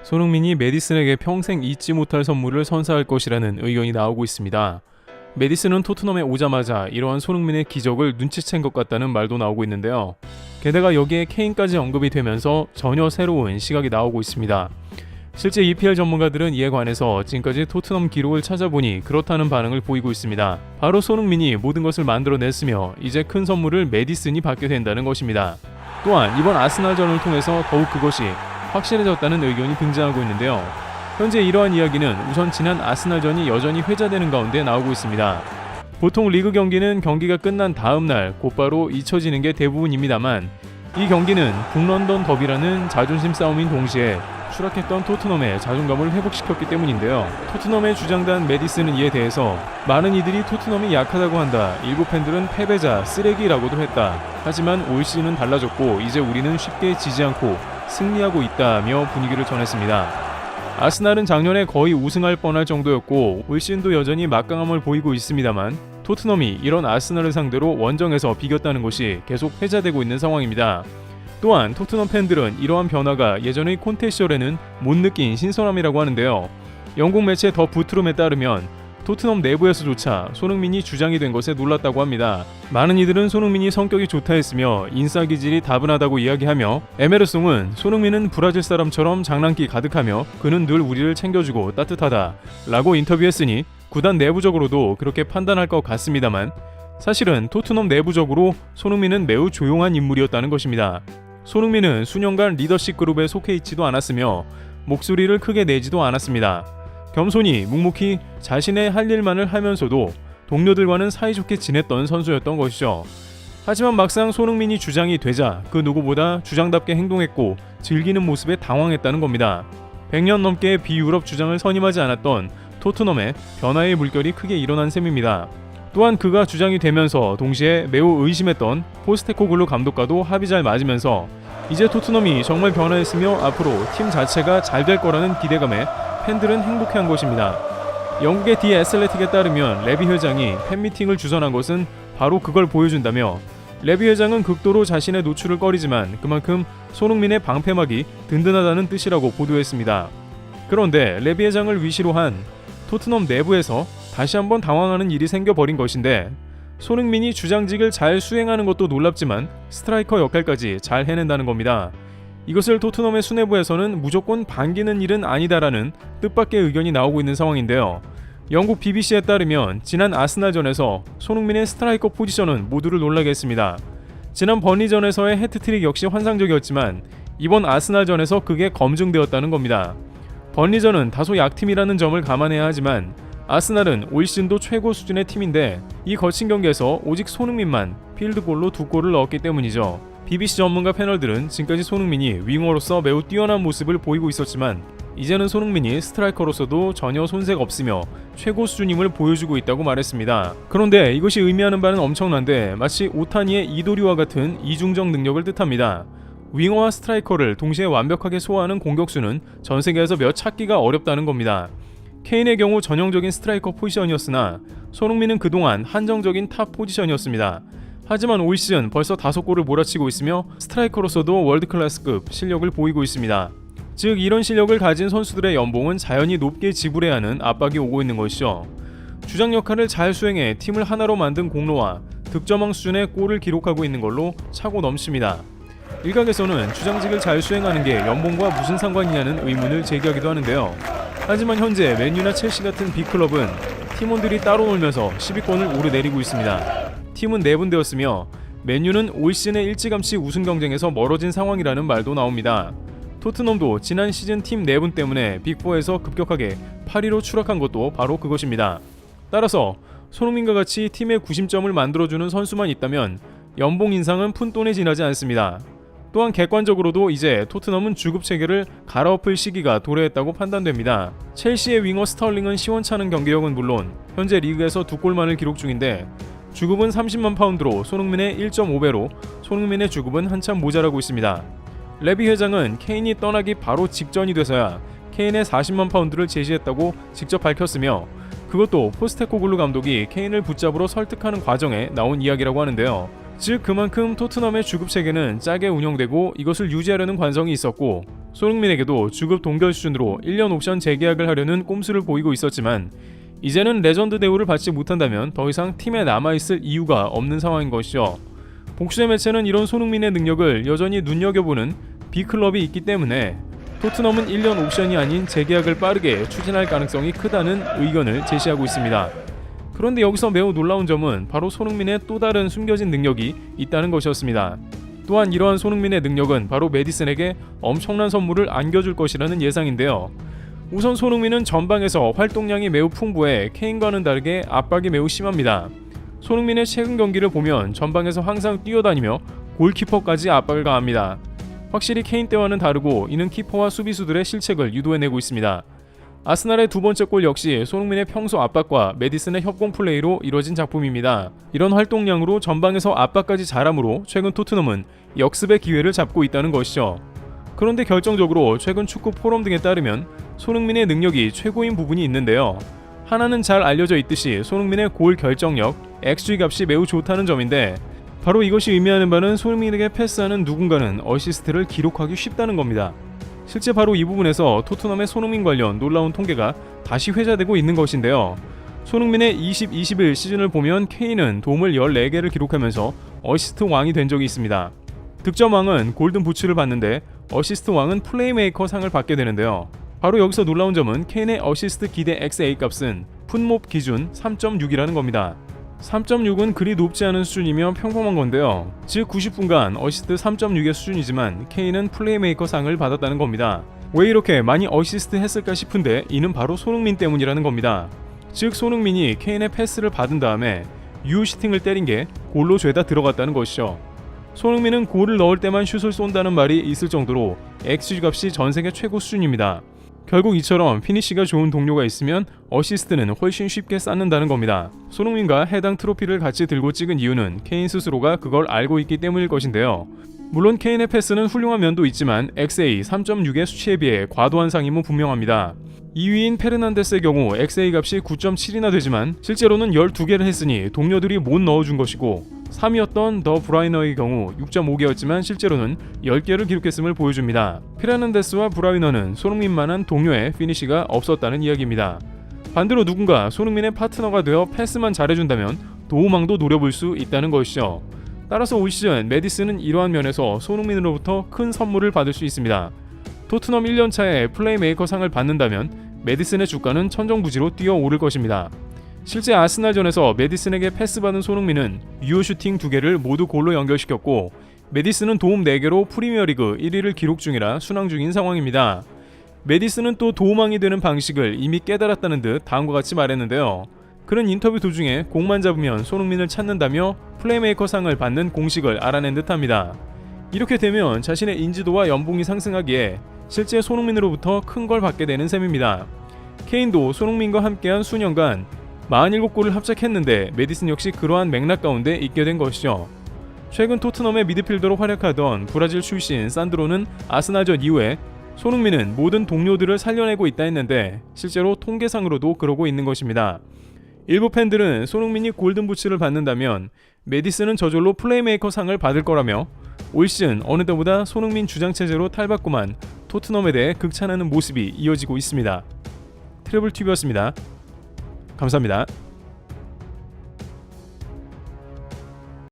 손흥민이 메디슨에게 평생 잊지 못할 선물을 선사할 것이라는 의견이 나오고 있습니다. 메디슨은 토트넘에 오자마자 이러한 손흥민의 기적을 눈치챈 것 같다는 말도 나오고 있는데요. 게다가 여기에 케인까지 언급이 되면서 전혀 새로운 시각이 나오고 있습니다. 실제 EPL 전문가들은 이에 관해서 지금까지 토트넘 기록을 찾아보니 그렇다는 반응을 보이고 있습니다. 바로 손흥민이 모든 것을 만들어냈으며 이제 큰 선물을 메디슨이 받게 된다는 것입니다. 또한 이번 아스날전을 통해서 더욱 그것이 확실해졌다는 의견이 등장하고 있는데요. 현재 이러한 이야기는 우선 지난 아스날전이 여전히 회자되는 가운데 나오고 있습니다. 보통 리그 경기는 경기가 끝난 다음 날 곧바로 잊혀지는 게 대부분입니다만 이 경기는 북런던 더비라는 자존심 싸움인 동시에 추락했던 토트넘의 자존감을 회복시켰기 때문인데요. 토트넘의 주장단 메디슨은 이에 대해서 많은 이들이 토트넘이 약하다고 한다. 일부 팬들은 패배자, 쓰레기라고도 했다. 하지만 올 시즌은 달라졌고 이제 우리는 쉽게 지지 않고 승리하고 있다며 분위기를 전했습니다. 아스날은 작년에 거의 우승할 뻔할 정도였고 올 시즌도 여전히 막강함을 보이고 있습니다만 토트넘이 이런 아스날을 상대로 원정에서 비겼다는 것이 계속 회자되고 있는 상황입니다. 또한 토트넘 팬들은 이러한 변화가 예전의 콘테 시절에는 못 느낀 신선함이라고 하는데요. 영국 매체 더 부트룸에 따르면 토트넘 내부에서조차 손흥민이 주장이 된 것에 놀랐다고 합니다. 많은 이들은 손흥민이 성격이 좋다 했으며 인싸 기질이 다분하다고 이야기하며 에메르송은 손흥민은 브라질 사람처럼 장난기 가득하며 그는 늘 우리를 챙겨주고 따뜻하다 라고 인터뷰했으니 구단 내부적으로도 그렇게 판단할 것 같습니다만 사실은 토트넘 내부적으로 손흥민은 매우 조용한 인물이었다는 것입니다. 손흥민은 수년간 리더십 그룹에 속해 있지도 않았으며 목소리를 크게 내지도 않았습니다. 겸손히 묵묵히 자신의 할 일만을 하면서도 동료들과는 사이좋게 지냈던 선수였던 것이죠. 하지만 막상 손흥민이 주장이 되자 그 누구보다 주장답게 행동했고 즐기는 모습에 당황했다는 겁니다. 100년 넘게 비유럽 주장을 선임하지 않았던 토트넘의 변화의 물결이 크게 일어난 셈입니다. 또한 그가 주장이 되면서 동시에 매우 의심했던 포스테코글루 감독과도 합이 잘 맞으면서 이제 토트넘이 정말 변화했으며 앞으로 팀 자체가 잘 될 거라는 기대감에 팬들은 행복해한 것입니다. 영국의 디 애슬레틱에 따르면 레비 회장이 팬미팅을 주선한 것은 바로 그걸 보여준다며 레비 회장은 극도로 자신의 노출을 꺼리지만 그만큼 손흥민의 방패막이 든든하다는 뜻이라고 보도했습니다. 그런데 레비 회장을 위시로 한 토트넘 내부에서 다시 한번 당황하는 일이 생겨버린 것인데 손흥민이 주장직을 잘 수행하는 것도 놀랍지만 스트라이커 역할까지 잘 해낸다는 겁니다. 이것을 토트넘의 수뇌부에서는 무조건 반기는 일은 아니다라는 뜻밖의 의견이 나오고 있는 상황인데요. 영국 BBC에 따르면 지난 아스날전에서 손흥민의 스트라이커 포지션은 모두를 놀라게 했습니다. 지난 번리전에서의 해트트릭 역시 환상적이었지만 이번 아스날전에서 그게 검증되었다는 겁니다. 번리전은 다소 약팀이라는 점을 감안해야 하지만 아스날은 올 시즌도 최고 수준의 팀인데 이 거친 경기에서 오직 손흥민만 필드골로 2골을 넣었기 때문이죠. BBC 전문가 패널들은 지금까지 손흥민이 윙어로서 매우 뛰어난 모습을 보이고 있었지만 이제는 손흥민이 스트라이커로서도 전혀 손색 없으며 최고 수준임을 보여주고 있다고 말했습니다. 그런데 이것이 의미하는 바는 엄청난데 마치 오타니의 이도리와 같은 이중적 능력을 뜻합니다. 윙어와 스트라이커를 동시에 완벽하게 소화하는 공격수는 전 세계에서 몇 찾기가 어렵다는 겁니다. 케인의 경우 전형적인 스트라이커 포지션이었으나 손흥민은 그동안 한정적인 탑 포지션이었습니다. 하지만 올 시즌 벌써 5골을 몰아치고 있으며 스트라이커로서도 월드클래스급 실력을 보이고 있습니다. 즉 이런 실력을 가진 선수들의 연봉은 자연히 높게 지불해야 하는 압박이 오고 있는 것이죠. 주장 역할을 잘 수행해 팀을 하나로 만든 공로와 득점왕 수준의 골을 기록하고 있는 걸로 차고 넘칩니다. 일각에서는 주장직을 잘 수행하는 게 연봉과 무슨 상관이냐는 의문을 제기하기도 하는데요. 하지만 현재 맨유나 첼시 같은 빅클럽은 팀원들이 따로 놀면서 10위권을 오르내리고 있습니다. 팀은 내분되었으며 맨유는 올 시즌에 일찌감치 우승 경쟁에서 멀어진 상황이라는 말도 나옵니다. 토트넘도 지난 시즌 팀 내분 때문에 빅4에서 급격하게 8위로 추락한 것도 바로 그것입니다. 따라서 손흥민과 같이 팀의 구심점을 만들어주는 선수만 있다면 연봉 인상은 푼돈에 지나지 않습니다. 또한 객관적으로도 이제 토트넘은 주급 체계를 갈아엎을 시기가 도래했다고 판단됩니다. 첼시의 윙어 스털링은 시원찮은 경기력은 물론 현재 리그에서 2골만을 기록 중인데 주급은 30만 파운드로 손흥민의 1.5배로 손흥민의 주급은 한참 모자라고 있습니다. 레비 회장은 케인이 떠나기 바로 직전이 돼서야 케인의 40만 파운드를 제시했다고 직접 밝혔으며 그것도 포스테코글루 감독이 케인을 붙잡으러 설득하는 과정에 나온 이야기라고 하는데요. 즉 그만큼 토트넘의 주급 체계는 짜게 운영되고 이것을 유지하려는 관성이 있었고, 손흥민에게도 주급 동결 수준으로 1년 옵션 재계약을 하려는 꼼수를 보이고 있었지만, 이제는 레전드 대우를 받지 못한다면 더 이상 팀에 남아있을 이유가 없는 상황인 것이죠. 복수의 매체는 이런 손흥민의 능력을 여전히 눈여겨보는 B클럽이 있기 때문에 토트넘은 1년 옵션이 아닌 재계약을 빠르게 추진할 가능성이 크다는 의견을 제시하고 있습니다. 그런데 여기서 매우 놀라운 점은 바로 손흥민의 또 다른 숨겨진 능력이 있다는 것이었습니다. 또한 이러한 손흥민의 능력은 바로 메디슨에게 엄청난 선물을 안겨줄 것이라는 예상인데요. 우선 손흥민은 전방에서 활동량이 매우 풍부해 케인과는 다르게 압박이 매우 심합니다. 손흥민의 최근 경기를 보면 전방에서 항상 뛰어다니며 골키퍼까지 압박을 가합니다. 확실히 케인 때와는 다르고 이는 키퍼와 수비수들의 실책을 유도해내고 있습니다. 아스날의 두 번째 골 역시 손흥민의 평소 압박과 메디슨의 협공 플레이로 이뤄진 작품입니다. 이런 활동량으로 전방에서 압박까지 잘함으로 최근 토트넘은 역습의 기회를 잡고 있다는 것이죠. 그런데 결정적으로 최근 축구 포럼 등에 따르면 손흥민의 능력이 최고인 부분이 있는데요. 하나는 잘 알려져 있듯이 손흥민의 골 결정력, XG 값이 매우 좋다는 점인데, 바로 이것이 의미하는 바는 손흥민에게 패스하는 누군가는 어시스트를 기록하기 쉽다는 겁니다. 실제 바로 이 부분에서 토트넘의 손흥민 관련 놀라운 통계가 다시 회자되고 있는 것인데요. 손흥민의 20-21 시즌을 보면 케인은 도움을 14개를 기록하면서 어시스트 왕이 된 적이 있습니다. 득점 왕은 골든 부츠를 받는데 어시스트 왕은 플레이메이커 상을 받게 되는데요. 바로 여기서 놀라운 점은 케인의 어시스트 기대 XA 값은 풋몹 기준 3.6이라는 겁니다. 3.6은 그리 높지 않은 수준이며 평범한 건데요. 즉 90분간 어시스트 3.6의 수준이지만 케인은 플레이메이커 상을 받았다는 겁니다. 왜 이렇게 많이 어시스트 했을까 싶은데 이는 바로 손흥민 때문이라는 겁니다. 즉 손흥민이 케인의 패스를 받은 다음에 유슈팅을 때린 게 골로 죄다 들어갔다는 것이죠. 손흥민은 골을 넣을 때만 슛을 쏜다는 말이 있을 정도로 XG 값이 전세계 최고 수준입니다. 결국 이처럼 피니시가 좋은 동료가 있으면 어시스트는 훨씬 쉽게 쌓는다는 겁니다. 손흥민과 해당 트로피를 같이 들고 찍은 이유는 케인 스스로가 그걸 알고 있기 때문일 것인데요. 물론 케인의 패스는 훌륭한 면도 있지만 XA 3.6의 수치에 비해 과도한 상임은 분명합니다. 2위인 페르난데스의 경우 XA 값이 9.7이나 되지만 실제로는 12개를 했으니 동료들이 못 넣어준 것이고, 3위였던 더 브라이너의 경우 6.5개였지만 실제로는 10개를 기록했음을 보여줍니다. 페르난데스와 브라이너는 손흥민만한 동료의 피니시가 없었다는 이야기입니다. 반대로 누군가 손흥민의 파트너가 되어 패스만 잘해준다면 도움왕도 노려볼 수 있다는 것이죠. 따라서 올 시즌 메디슨은 이러한 면에서 손흥민으로부터 큰 선물을 받을 수 있습니다. 토트넘 1년차에 플레이메이커 상을 받는다면 메디슨의 주가는 천정부지로 뛰어오를 것입니다. 실제 아스날전에서 메디슨에게 패스받은 손흥민은 유효 슈팅 2개를 모두 골로 연결시켰고, 메디슨은 도움 4개로 프리미어리그 1위를 기록 중이라 순항 중인 상황입니다. 메디슨은 또 도움왕이 되는 방식을 이미 깨달았다는 듯 다음과 같이 말했는데요. 그는 인터뷰 도중에 공만 잡으면 손흥민을 찾는다며 플레이메이커 상을 받는 공식을 알아낸 듯합니다. 이렇게 되면 자신의 인지도와 연봉이 상승하기에 실제 손흥민으로부터 큰 걸 받게 되는 셈입니다. 케인도 손흥민과 함께한 수년간 47골을 합작했는데 메디슨 역시 그러한 맥락 가운데 있게 된 것이죠. 최근 토트넘의 미드필더로 활약하던 브라질 출신 산드로는 아스날전 이후에 손흥민은 모든 동료들을 살려내고 있다 했는데 실제로 통계상으로도 그러고 있는 것입니다. 일부 팬들은 손흥민이 골든부츠를 받는다면 메디슨은 저절로 플레이메이커 상을 받을 거라며 올 시즌 어느 때보다 손흥민 주장체제로 탈바꿈한 토트넘에 대해 극찬하는 모습이 이어지고 있습니다. 트래블TV였습니다. 감사합니다.